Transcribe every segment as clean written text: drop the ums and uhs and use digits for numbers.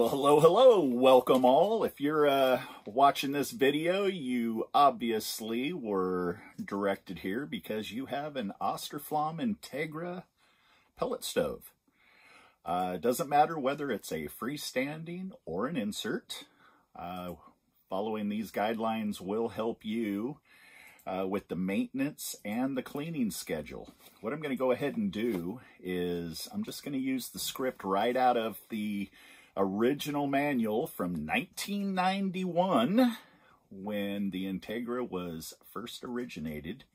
Well, hello, welcome all. If you're watching this video, you obviously were directed here because you have an Austroflamm INTEGRA pellet stove. Doesn't matter whether it's a freestanding or an insert. Following these guidelines will help you with the maintenance and the cleaning schedule. What I'm going to go ahead and do is I'm just going to use the script right out of the original manual from 1991 when the INTEGRA was first originated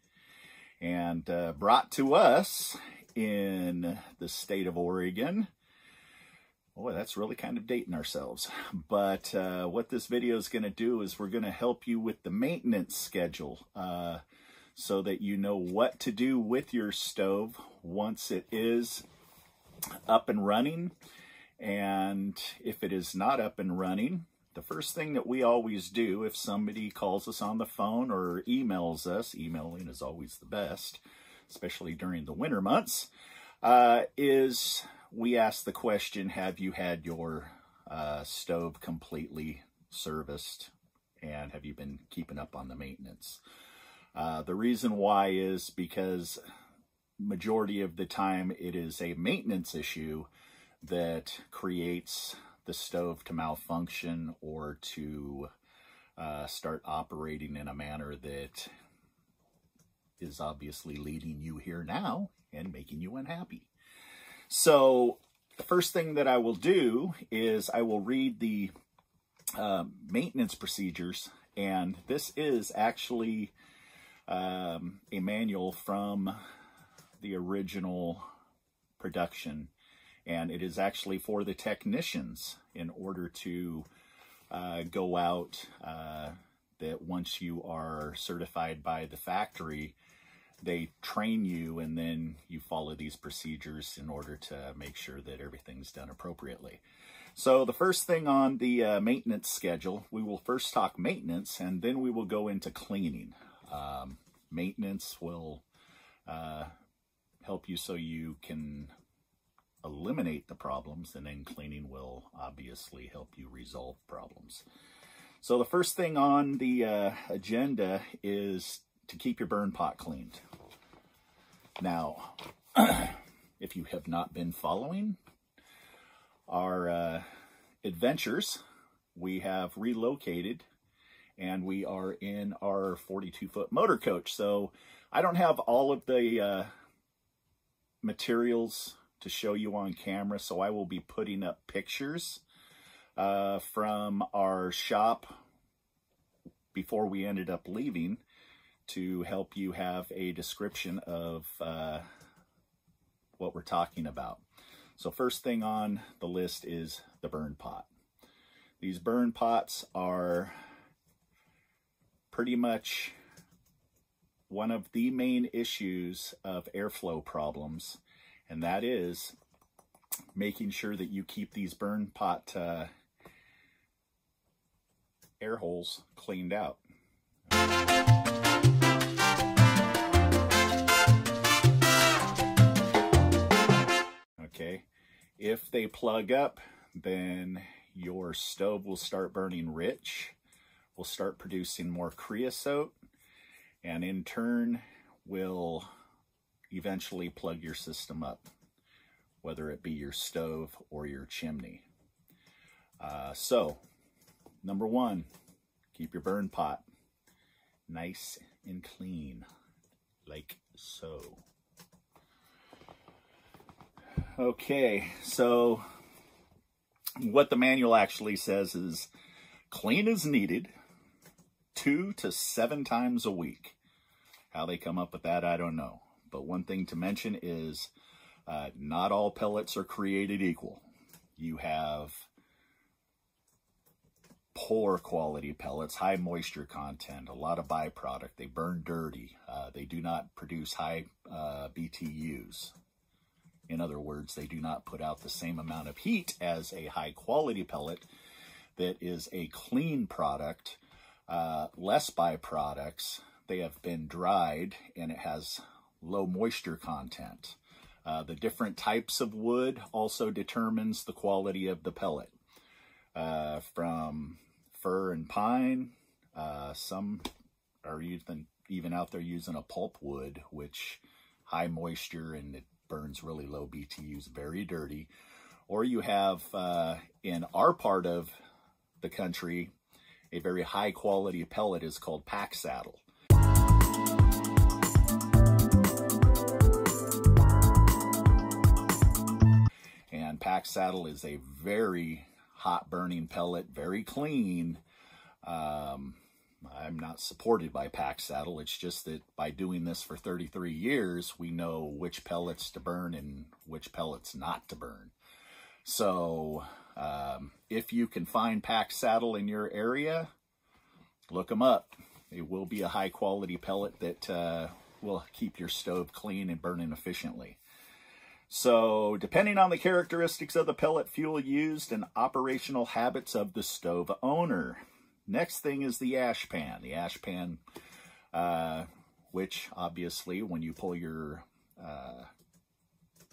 and brought to us in the state of Oregon. Boy, that's really kind of dating ourselves. But what this video is going to do is we're going to help you with the maintenance schedule so that you know what to do with your stove once it is up and running. And if it is not up and running, the first thing that we always do if somebody calls us on the phone or emails us, emailing is always the best, especially during the winter months, is we ask the question, have you had your stove completely serviced and have you been keeping up on the maintenance? The reason why is because majority of the time it is a maintenance issue that creates the stove to malfunction or to start operating in a manner that is obviously leading you here now and making you unhappy. So the first thing that I will do is I will read the maintenance procedures, and this is actually a manual from the original production. And it is actually for the technicians in order to go out, that once you are certified by the factory, they train you and then you follow these procedures in order to make sure that everything's done appropriately. So the first thing on the maintenance schedule, we will first talk maintenance and then we will go into cleaning. Maintenance will help you so you can eliminate the problems, and then cleaning will obviously help you resolve problems. So the first thing on the agenda is to keep your burn pot cleaned. Now, if you have not been following our adventures, we have relocated and we are in our 42-foot motor coach. So I don't have all of the materials to show you on camera, so I will be putting up pictures from our shop before we ended up leaving to help you have a description of what we're talking about. So first thing on the list is the burn pot. These burn pots are pretty much one of the main issues of airflow problems, and that is making sure that you keep these burn pot air holes cleaned out. Okay, if they plug up, then your stove will start burning rich, will start producing more creosote, and in turn will eventually plug your system up, whether it be your stove or your chimney. So, number one, keep your burn pot nice and clean, like so. Okay, so what the manual actually says is clean as needed 2 to 7 times a week. How they come up with that, I don't know. But one thing to mention is not all pellets are created equal. You have poor quality pellets, high moisture content, a lot of byproduct. They burn dirty. They do not produce high BTUs. In other words, they do not put out the same amount of heat as a high quality pellet that is a clean product, less byproducts. They have been dried and it has low moisture content. The different types of wood also determines the quality of the pellet. from fir and pine. Some are even out there using a pulp wood, which high moisture and it burns really low BTUs, very dirty. Or you have, in our part of the country, a very high quality pellet is called pack saddle. And pack saddle is a very hot burning pellet, very clean. I'm not supported by pack saddle. It's just that by doing this for 33 years, we know which pellets to burn and which pellets not to burn. So if you can find pack saddle in your area, look them up. It will be a high quality pellet that will keep your stove clean and burning efficiently. So depending on the characteristics of the pellet fuel used and operational habits of the stove owner. Next thing is the ash pan. The ash pan, which obviously when you pull your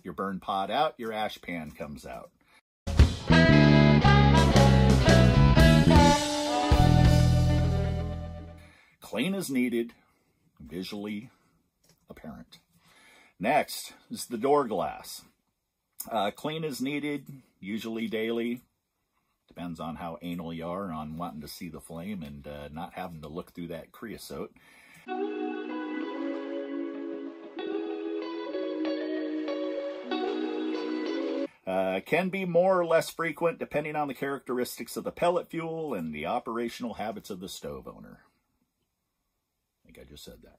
burn pot out, your ash pan comes out. Clean as needed, visually apparent. Next is the door glass. Clean as needed, usually daily. Depends on how anal you are on wanting to see the flame and not having to look through that creosote. Can be more or less frequent depending on the characteristics of the pellet fuel and the operational habits of the stove owner. I think I just said that.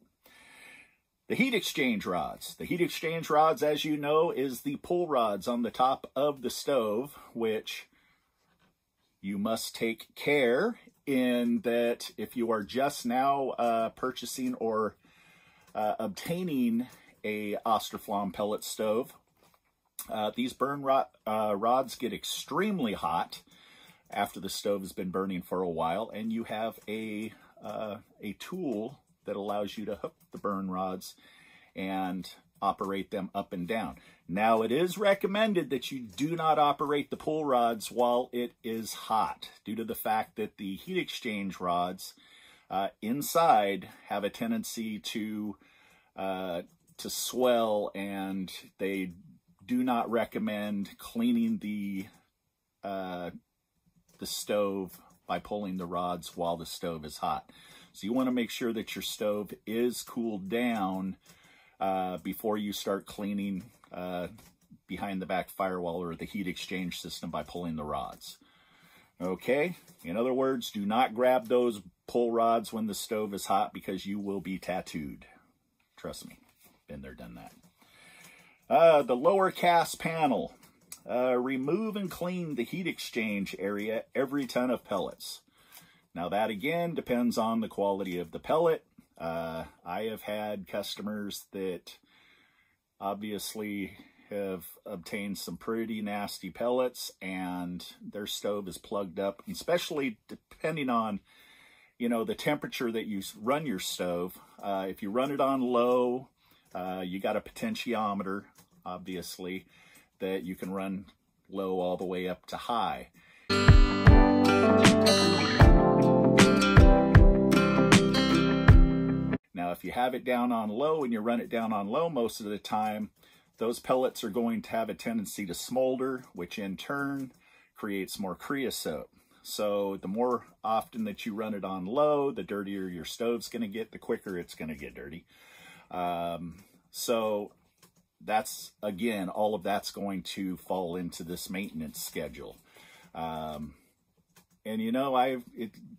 The heat exchange rods. The heat exchange rods, as you know, is the pull rods on the top of the stove, which you must take care in that if you are just now purchasing or obtaining a Austroflamm pellet stove, these burn rods get extremely hot after the stove has been burning for a while, and you have a tool that allows you to hook the burn rods and operate them up and down. Now, it is recommended that you do not operate the pull rods while it is hot, due to the fact that the heat exchange rods inside have a tendency to swell, and they do not recommend cleaning the stove by pulling the rods while the stove is hot. So you want to make sure that your stove is cooled down before you start cleaning behind the back firewall or the heat exchange system by pulling the rods. Okay? In other words, do not grab those pull rods when the stove is hot, because you will be tattooed. Trust me. Been there, done that. The lower cast panel. Remove and clean the heat exchange area every ton of pellets. Now that again depends on the quality of the pellet. I have had customers that obviously have obtained some pretty nasty pellets and their stove is plugged up, especially depending on, you know, the temperature that you run your stove. If you run it on low, you got a potentiometer, obviously, that you can run low all the way up to high. Now, if you have it down on low and you run it down on low most of the time, those pellets are going to have a tendency to smolder, which in turn creates more creosote. So the more often that you run it on low, the dirtier your stove's going to get, the quicker it's going to get dirty. So that's, again, all of that's going to fall into this maintenance schedule. And you know,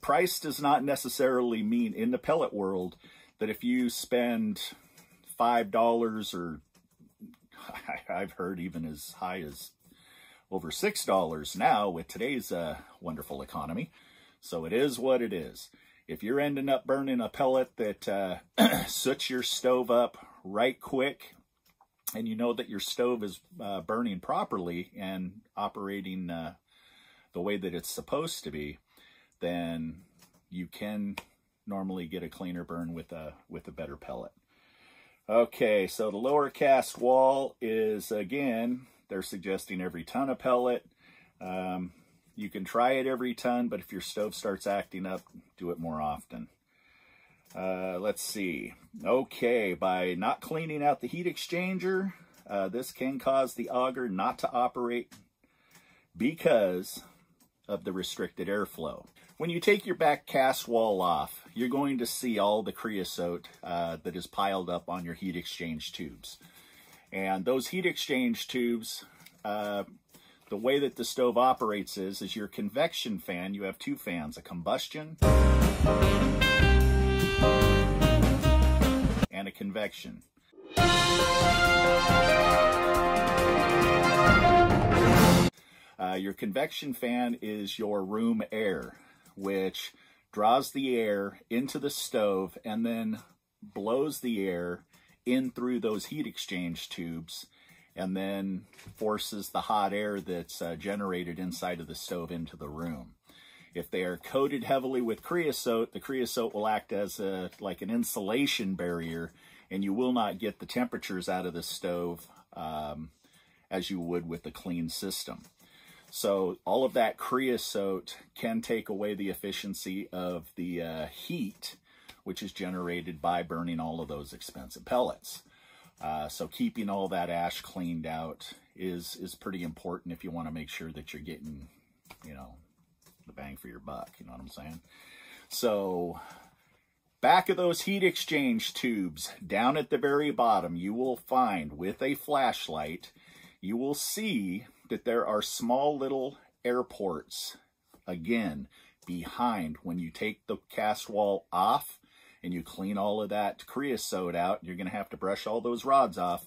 price does not necessarily mean, in the pellet world, that if you spend $5 or I've heard even as high as over $6 now with today's wonderful economy. So it is what it is. If you're ending up burning a pellet that soots your stove up right quick, and you know that your stove is burning properly and operating the way that it's supposed to be, then you can normally get a cleaner burn with a better pellet. Okay, so the lower cast wall is, again, they're suggesting every ton of pellet. You can try it every ton, but if your stove starts acting up, do it more often. Let's see. Okay, by not cleaning out the heat exchanger, this can cause the auger not to operate because of the restricted airflow. When you take your back cast wall off, you're going to see all the creosote that is piled up on your heat exchange tubes. And those heat exchange tubes, the way that the stove operates is your convection fan. You have two fans, a combustion and a convection. Your convection fan is your room air, which draws the air into the stove and then blows the air in through those heat exchange tubes, and then forces the hot air that's generated inside of the stove into the room. If they are coated heavily with creosote, the creosote will act as like an insulation barrier, and you will not get the temperatures out of the stove as you would with a clean system. So all of that creosote can take away the efficiency of the heat, which is generated by burning all of those expensive pellets. So keeping all that ash cleaned out is pretty important if you want to make sure that you're getting, you know, the bang for your buck, you know what I'm saying? So back of those heat exchange tubes, down at the very bottom, you will find with a flashlight, you will see that there are small little air ports, again, behind. When you take the cast wall off and you clean all of that creosote out, you're going to have to brush all those rods off.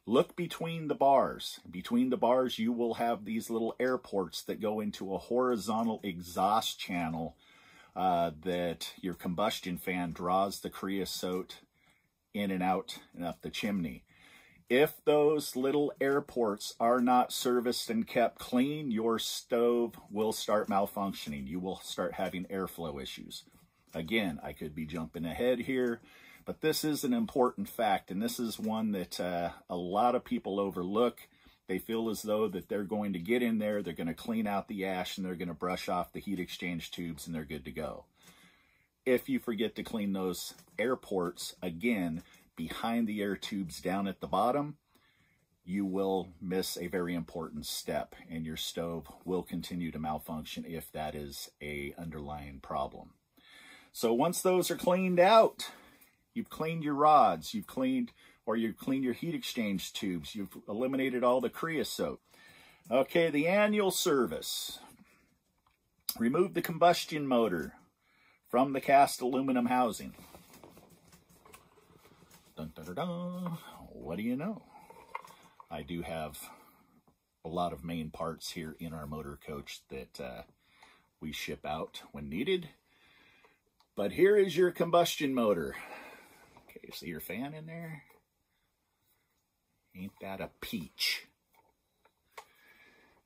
Look between the bars. Between the bars, you will have these little air ports that go into a horizontal exhaust channel that your combustion fan draws the creosote in and out and up the chimney. If those little air ports are not serviced and kept clean, your stove will start malfunctioning. You will start having airflow issues. Again, I could be jumping ahead here, but this is an important fact, and this is one that a lot of people overlook. They feel as though that they're going to get in there, they're going to clean out the ash, and they're going to brush off the heat exchange tubes, and they're good to go. If you forget to clean those air ports, again, behind the air tubes down at the bottom, you will miss a very important step, and your stove will continue to malfunction if that is an underlying problem. So once those are cleaned out, you've cleaned your rods, you've cleaned your heat exchange tubes, you've eliminated all the creosote. Okay, the annual service. Remove the combustion motor from the cast aluminum housing. Dun, dun, dun, dun. What do you know? I do have a lot of main parts here in our motor coach that we ship out when needed. But here is your combustion motor. Okay, see your fan in there? Ain't that a peach?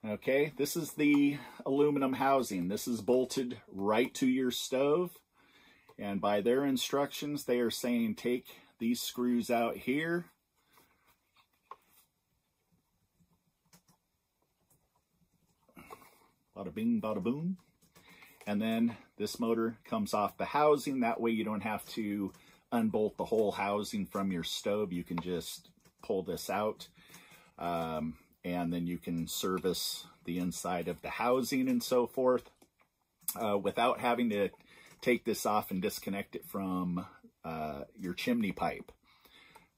Okay, this is the aluminum housing. This is bolted right to your stove. And by their instructions, they are saying take these screws out here. Bada bing, bada boom. And then this motor comes off the housing. That way you don't have to unbolt the whole housing from your stove. You can just pull this out. And then you can service the inside of the housing and so forth without having to take this off and disconnect it from your chimney pipe.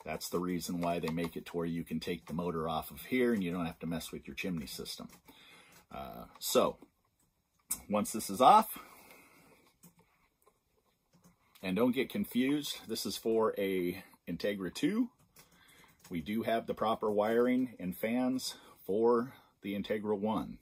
That's the reason why they make it to where you can take the motor off of here and you don't have to mess with your chimney system. So once this is off, and don't get confused, this is for a INTEGRA 2. We do have the proper wiring and fans for the INTEGRA 1.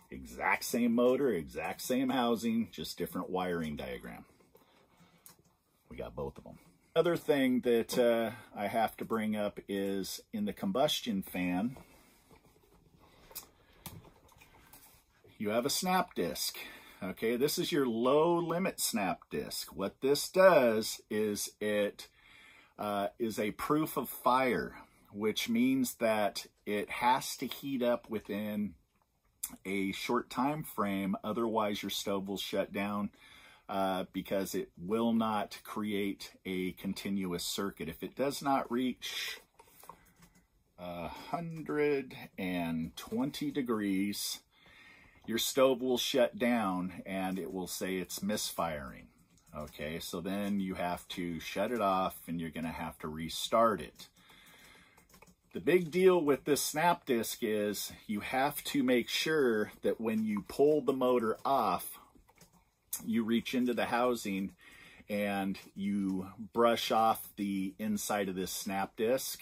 Exact same motor, exact same housing, just different wiring diagram. We got both of them. Another thing that I have to bring up is in the combustion fan, you have a snap disc. Okay, this is your low limit snap disc. What this does is it is a proof of fire, which means that it has to heat up within a short time frame. Otherwise, your stove will shut down because it will not create a continuous circuit. If it does not reach 120 degrees, your stove will shut down and it will say it's misfiring. Okay, so then you have to shut it off and you're going to have to restart it. The big deal with this snap disc is you have to make sure that when you pull the motor off, you reach into the housing and you brush off the inside of this snap disc.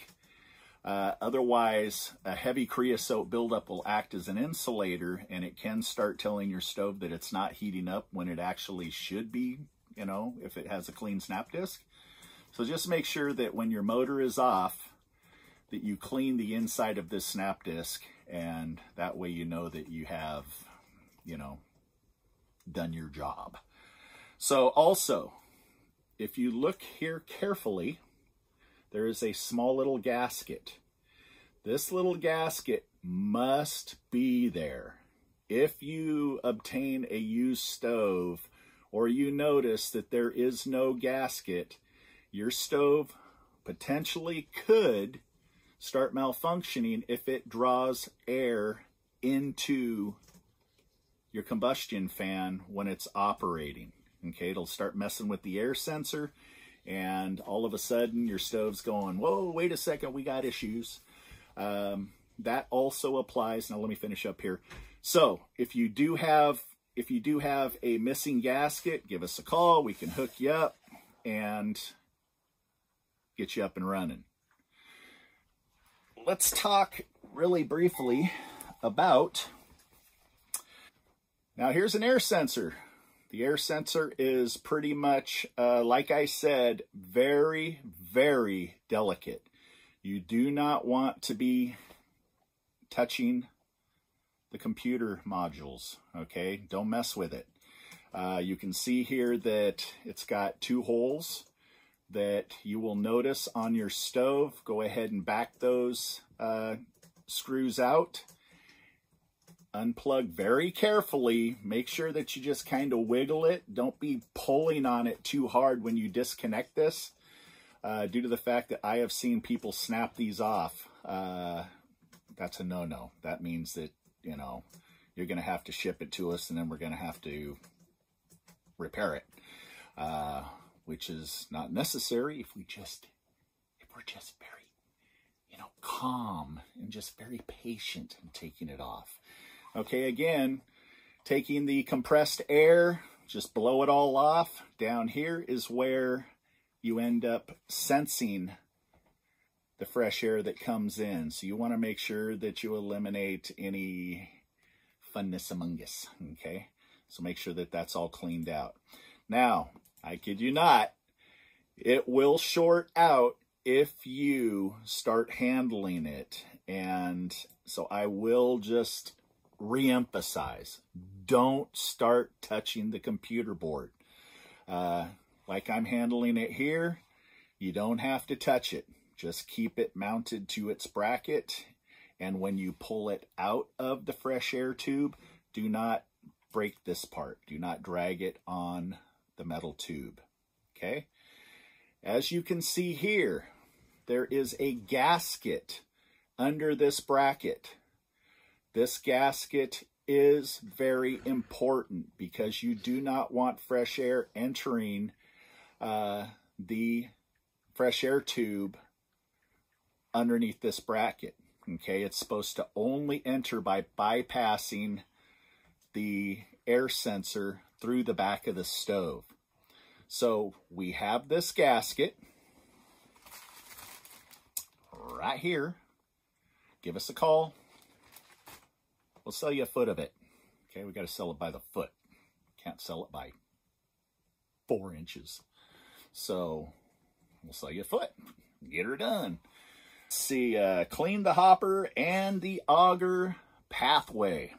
Otherwise, a heavy creosote buildup will act as an insulator, and it can start telling your stove that it's not heating up when it actually should be, you know, if it has a clean snap disc. So just make sure that when your motor is off, that you clean the inside of this snap disc, and that way you know that you have, you know, done your job. So also, if you look here carefully, there is a small little gasket. This little gasket must be there. If you obtain a used stove or you notice that there is no gasket, your stove potentially could start malfunctioning if it draws air into your combustion fan when it's operating. Okay, it'll start messing with the air sensor, and all of a sudden your stove's going, whoa, wait a second, we got issues. That also applies. Now let me finish up here. So if you do have a missing gasket, give us a call. We can hook you up and get you up and running. Let's talk really briefly about, now here's an air sensor. The air sensor is pretty much, like I said, very, very delicate. You do not want to be touching the computer modules, okay? Don't mess with it. You can see here that it's got 2 holes that you will notice on your stove. Go ahead and back those screws out. Unplug very carefully. Make sure that you just kind of wiggle it. Don't be pulling on it too hard when you disconnect this, due to the fact that I have seen people snap these off. That's a no-no. That means that, you know, you're going to have to ship it to us, and then we're going to have to repair it, which is not necessary if we're just very, you know, calm and just very patient in taking it off. Okay, again, taking the compressed air, just blow it all off. Down here is where you end up sensing the fresh air that comes in. So you want to make sure that you eliminate any funness among us, okay? So make sure that that's all cleaned out. Now, I kid you not, it will short out if you start handling it. And so I will just re-emphasize, don't start touching the computer board. Like I'm handling it here, you don't have to touch it. Just keep it mounted to its bracket, and when you pull it out of the fresh air tube, do not break this part. Do not drag it on the metal tube, okay? As you can see here, there is a gasket under this bracket. This gasket is very important because you do not want fresh air entering the fresh air tube underneath this bracket. Okay, it's supposed to only enter by bypassing the air sensor through the back of the stove. So we have this gasket right here. Give us a call. We'll sell you a foot of it. Okay, we got to sell it by the foot. Can't sell it by 4 inches. So we'll sell you a foot. Get her done. Let's see, clean the hopper and the auger pathway.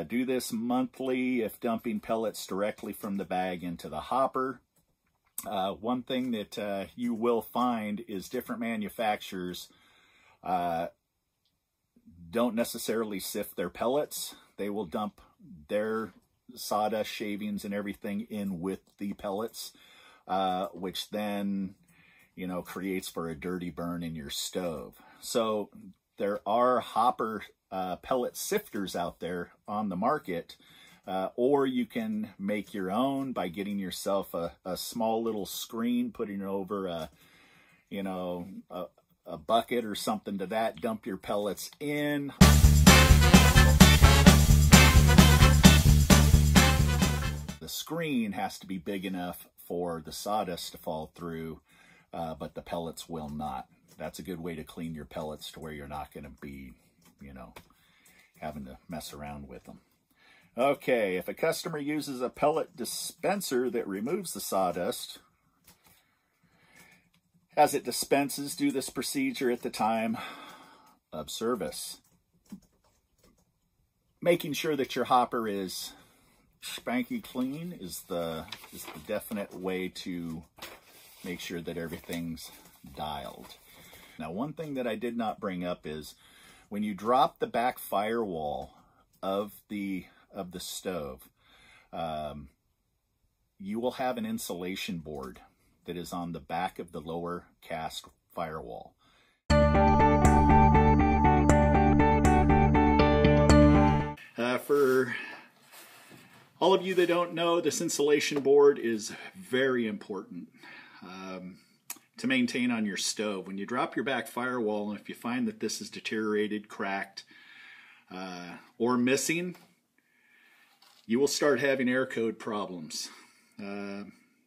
Do this monthly if dumping pellets directly from the bag into the hopper. One thing that you will find is different manufacturers don't necessarily sift their pellets. They will dump their sawdust shavings and everything in with the pellets, which then, you know, creates for a dirty burn in your stove. So there are hopper pellet sifters out there on the market, or you can make your own by getting yourself a small little screen, putting it over a, you know, a bucket or something to that, dump your pellets in. The screen has to be big enough for the sawdust to fall through, but the pellets will not. That's a good way to clean your pellets to where you're not going to be, you know, having to mess around with them. Okay, if a customer uses a pellet dispenser that removes the sawdust, as it dispenses, do this procedure at the time of service. Making sure that your hopper is spanky clean is the definite way to make sure that everything's dialed. Now, one thing that I did not bring up is when you drop the back firewall of the stove, you will have an insulation board that is on the back of the lower cast firewall. For all of you that don't know, this insulation board is very important to maintain on your stove. When you drop your back firewall, and if you find that this is deteriorated, cracked, or missing, you will start having air code problems.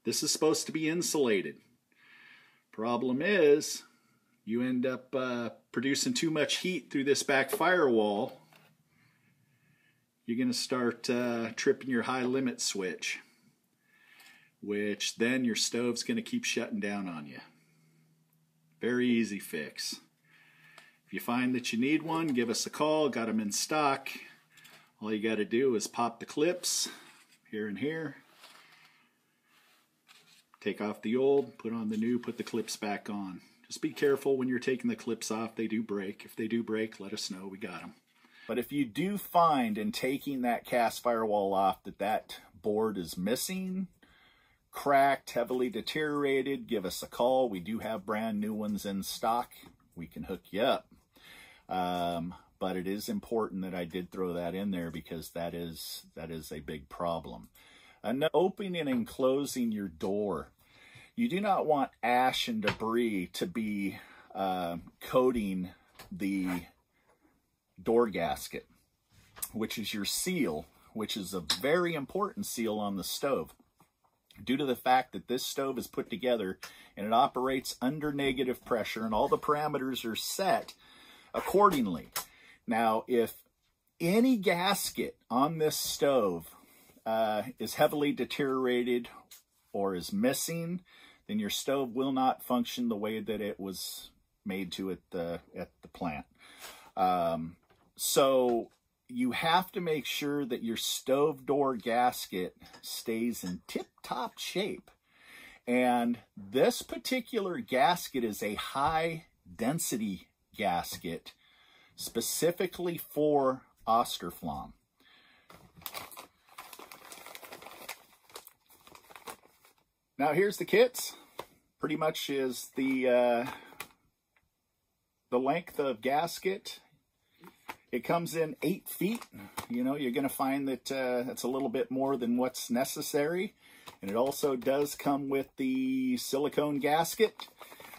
This is supposed to be insulated. Problem is, you end up producing too much heat through this back firewall. You're going to start tripping your high limit switch, which then your stove's going to keep shutting down on you. Very easy fix. If you find that you need one, give us a call. Got them in stock. All you got to do is pop the clips here and here. Take off the old, put on the new, put the clips back on. Just be careful when you're taking the clips off. They do break. If they do break, let us know. We got them. But if you do find in taking that cast firewall off that that board is missing, cracked, heavily deteriorated, give us a call. We do have brand new ones in stock. We can hook you up. But it is important that I did throw that in there because that is a big problem. Opening and closing your door. You do not want ash and debris to be coating the door gasket, which is your seal, which is a very important seal on the stove. Due to the fact that this stove is put together and it operates under negative pressure and all the parameters are set accordingly. Now, if any gasket on this stove is heavily deteriorated or is missing, then your stove will not function the way that it was made to at the plant. So you have to make sure that your stove door gasket stays in tip-top shape. And this particular gasket is a high-density gasket specifically for Austroflamm. Now here's the kits. Pretty much is the length of gasket. It comes in 8 feet. You know, you're going to find that that's a little bit more than what's necessary. And it also does come with the silicone gasket.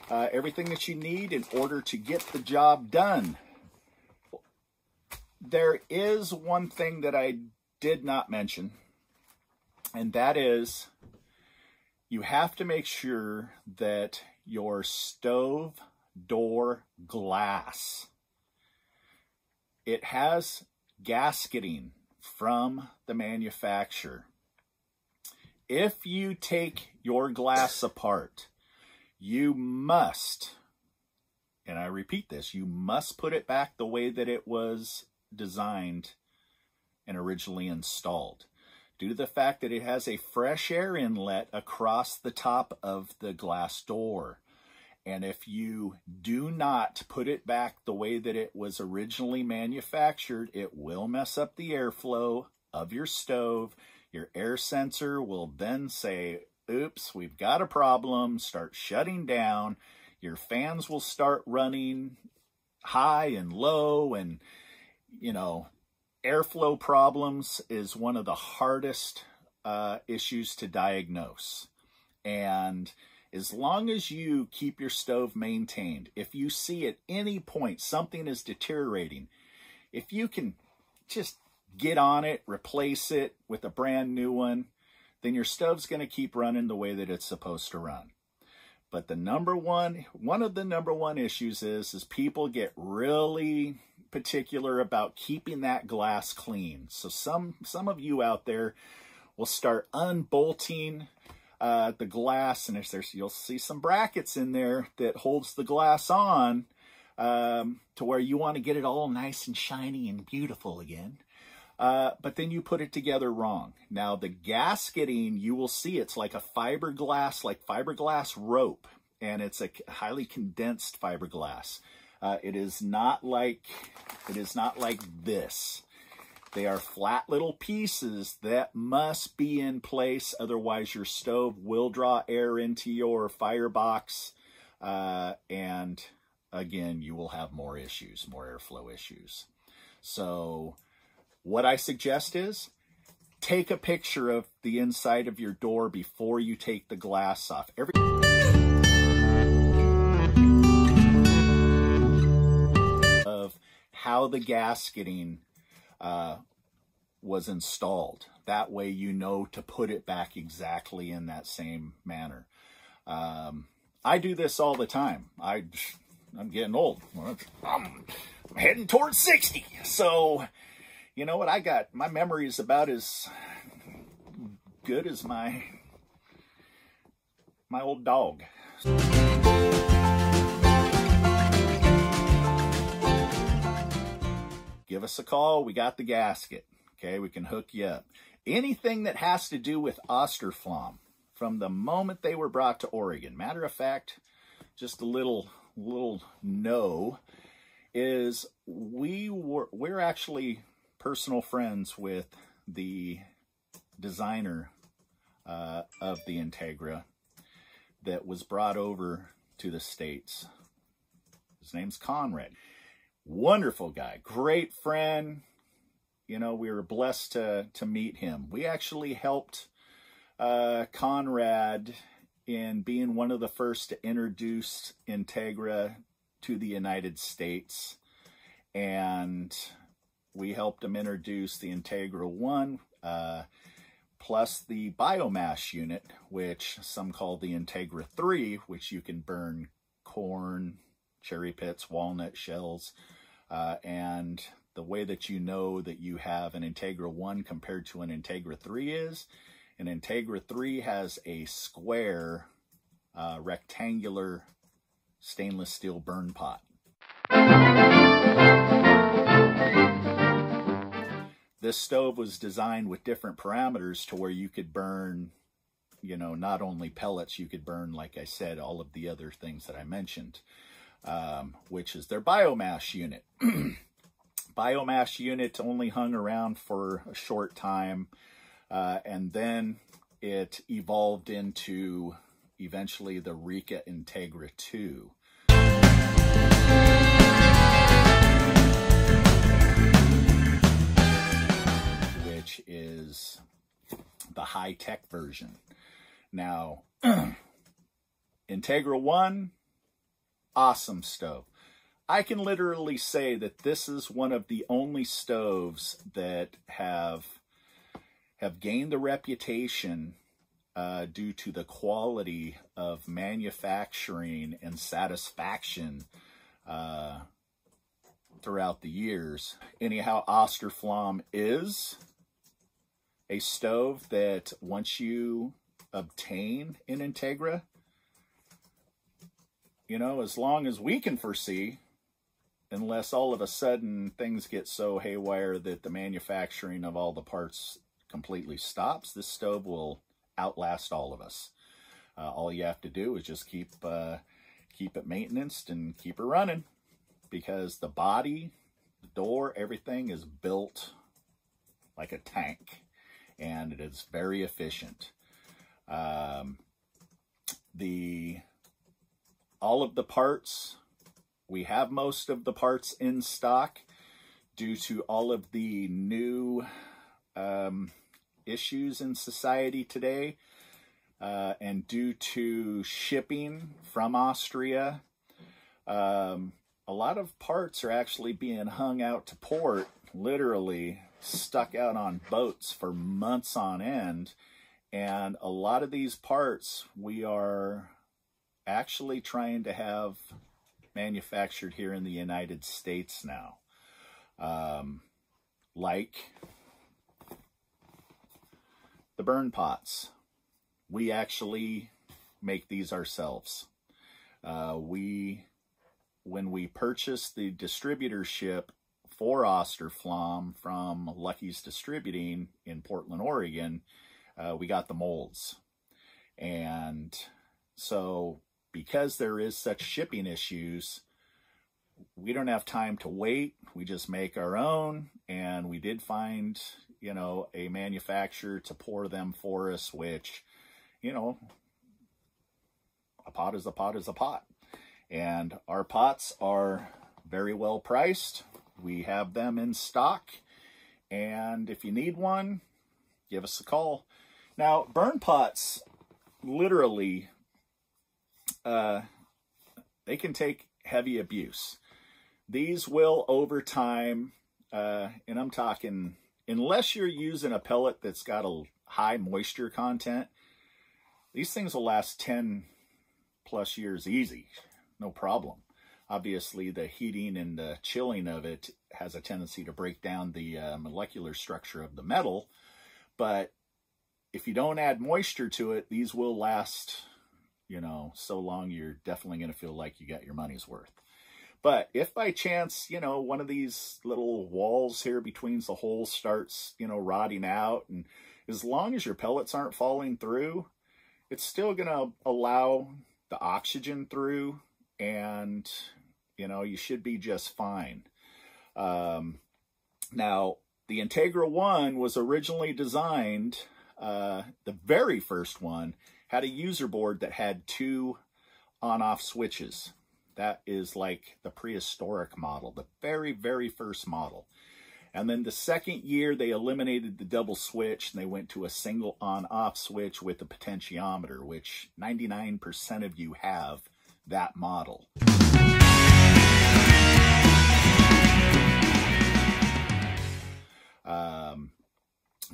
Everything that you need in order to get the job done. There is one thing that I did not mention, and that is you have to make sure that your stove door glass, it has gasketing from the manufacturer. If you take your glass apart, you must, and I repeat this, you must put it back the way that it was designed and originally installed, due to the fact that it has a fresh air inlet across the top of the glass door. And if you do not put it back the way that it was originally manufactured, it will mess up the airflow of your stove. Your air sensor will then say, oops, we've got a problem, start shutting down. Your fans will start running high and low, and, you know, airflow problems is one of the hardest issues to diagnose. And as long as you keep your stove maintained, if you see at any point something is deteriorating, if you can just get on it, replace it with a brand new one, then your stove's going to keep running the way that it's supposed to run. But the one of the number one issues is people get really particular about keeping that glass clean. So some of you out there will start unbolting the glass, and you'll see some brackets in there that holds the glass on to where you want to get it all nice and shiny and beautiful again. But then you put it together wrong. Now the gasketing, you will see it's like a fiberglass rope, and it's a highly condensed fiberglass. It is not like this. They are flat little pieces that must be in place, otherwise your stove will draw air into your firebox, and again, you will have more issues, more airflow issues. So what I suggest is take a picture of the inside of your door before you take the glass off. Of how the gasketing was installed. That way you know to put it back exactly in that same manner. I do this all the time. I'm getting old. I'm heading towards 60. So, you know what? My memory is about as good as my old dog. Give us a call. We got the gasket. Okay, we can hook you up. Anything that has to do with Austroflamm from the moment they were brought to Oregon. Matter of fact, just a little no, is we're actually personal friends with the designer of the INTEGRA that was brought over to the States. His name's Conrad. Wonderful guy, great friend. You know, we were blessed to meet him. We actually helped Conrad in being one of the first to introduce INTEGRA to the United States. And we helped him introduce the INTEGRA 1, plus the biomass unit, which some call the INTEGRA 3, which you can burn corn, cherry pits, walnut shells, and the way that you know that you have an INTEGRA 1 compared to an INTEGRA 3 is, an INTEGRA 3 has a square, rectangular stainless steel burn pot. This stove was designed with different parameters to where you could burn, you know, not only pellets, you could burn, like I said, all of the other things that I mentioned, which is their biomass unit. Biomass unit only hung around for a short time, and then it evolved into eventually the Rika INTEGRA 2. Which is the high-tech version. Now, INTEGRA 1, awesome stove. I can literally say that this is one of the only stoves that have gained the reputation due to the quality of manufacturing and satisfaction throughout the years. Anyhow, Austroflamm is a stove that once you obtain an INTEGRA, you know, as long as we can foresee, unless all of a sudden things get so haywire that the manufacturing of all the parts completely stops, this stove will outlast all of us. All you have to do is just keep it maintenanced and keep it running, because the body, the door, everything is built like a tank, and it is very efficient. All of the parts, we have most of the parts in stock due to all of the new issues in society today, and due to shipping from Austria. A lot of parts are actually being hung out to port, literally stuck out on boats for months on end. And a lot of these parts we are actually trying to have manufactured here in the United States now. Like the burn pots. We actually make these ourselves. When we purchased the distributorship for Austroflamm from Lucky's Distributing in Portland, Oregon, we got the molds. And so because there is such shipping issues, we don't have time to wait. We just make our own, and we did find, you know, a manufacturer to pour them for us, which, you know, a pot is a pot is a pot. And our pots are very well priced. We have them in stock, and if you need one, give us a call. Now, burn pots, literally, they can take heavy abuse. These will, over time, and I'm talking, unless you're using a pellet that's got a high moisture content, these things will last 10 plus years easy, no problem. Obviously, the heating and the chilling of it has a tendency to break down the molecular structure of the metal, but if you don't add moisture to it, these will last, you know, so long you're definitely going to feel like you got your money's worth. But if by chance, you know, one of these little walls here between the holes starts, you know, rotting out, and as long as your pellets aren't falling through, it's still going to allow the oxygen through, and, you know, you should be just fine. Now, the INTEGRA 1 was originally designed, the very first one had a user board that had 2 on-off switches. That is like the prehistoric model, the very, very first model. And then the second year, they eliminated the double switch, and they went to a single on-off switch with a potentiometer, which 99% of you have that model.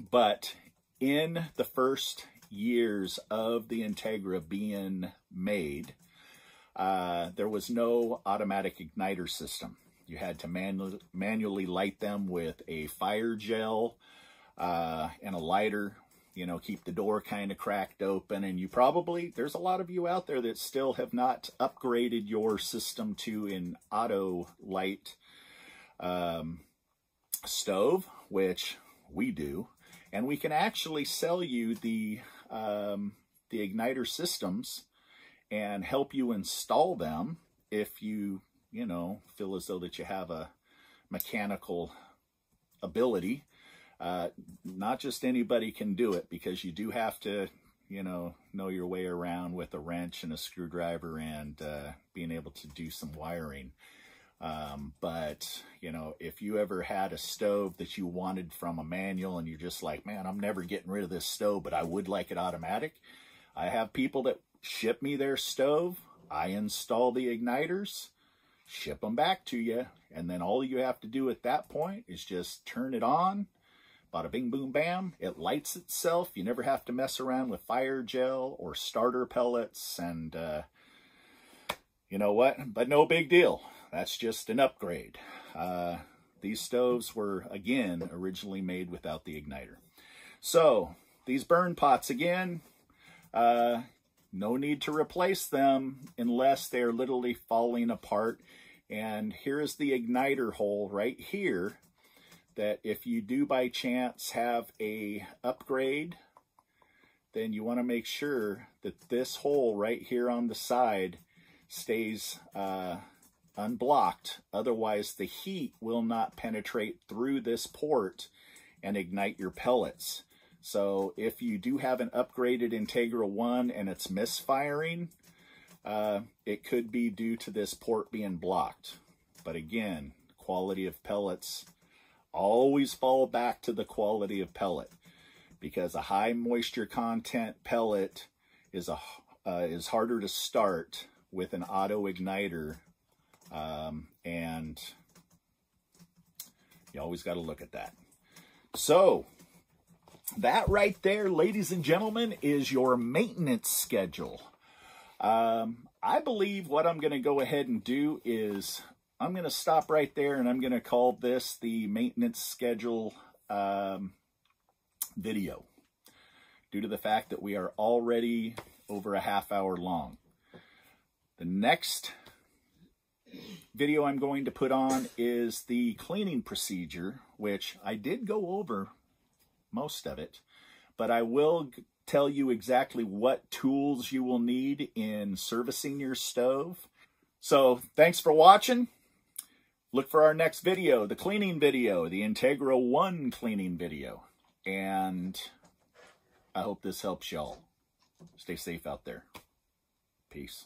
But in the first years of the INTEGRA being made, there was no automatic igniter system. You had to manually light them with a fire gel and a lighter, you know, keep the door kind of cracked open. And you probably, there's a lot of you out there that still have not upgraded your system to an auto light stove, which we do. And we can actually sell you the igniter systems and help you install them if you, you know, feel as though that you have a mechanical ability. Not just anybody can do it, because you do have to, you know your way around with a wrench and a screwdriver and being able to do some wiring. But, you know, if you ever had a stove that you wanted from a manual and you're just like, man, I'm never getting rid of this stove, but I would like it automatic. I have people that ship me their stove. I install the igniters, ship them back to you, and then all you have to do at that point is just turn it on. Bada bing, boom, bam. It lights itself. You never have to mess around with fire gel or starter pellets, and you know what? But no big deal. That's just an upgrade. These stoves were, again, originally made without the igniter. So, these burn pots, again, no need to replace them unless they're literally falling apart. And here is the igniter hole right here, that if you do by chance have a upgrade, then you want to make sure that this hole right here on the side stays unblocked. Otherwise, the heat will not penetrate through this port and ignite your pellets. So if you do have an upgraded Integra 1 and it's misfiring, it could be due to this port being blocked. But again, quality of pellets, always fall back to the quality of pellet, because a high moisture content pellet is harder to start with an auto igniter, and you always got to look at that. So that right there, ladies and gentlemen, is your maintenance schedule. I believe what I'm going to go ahead and do is I'm going to stop right there, and I'm going to call this the maintenance schedule video, due to the fact that we are already over a half hour long. The next video I'm going to put on is the cleaning procedure, which I did go over most of it, but I will tell you exactly what tools you will need in servicing your stove. So thanks for watching. Look for our next video, the cleaning video, the Integra 1 cleaning video. And I hope this helps y'all. Stay safe out there. Peace.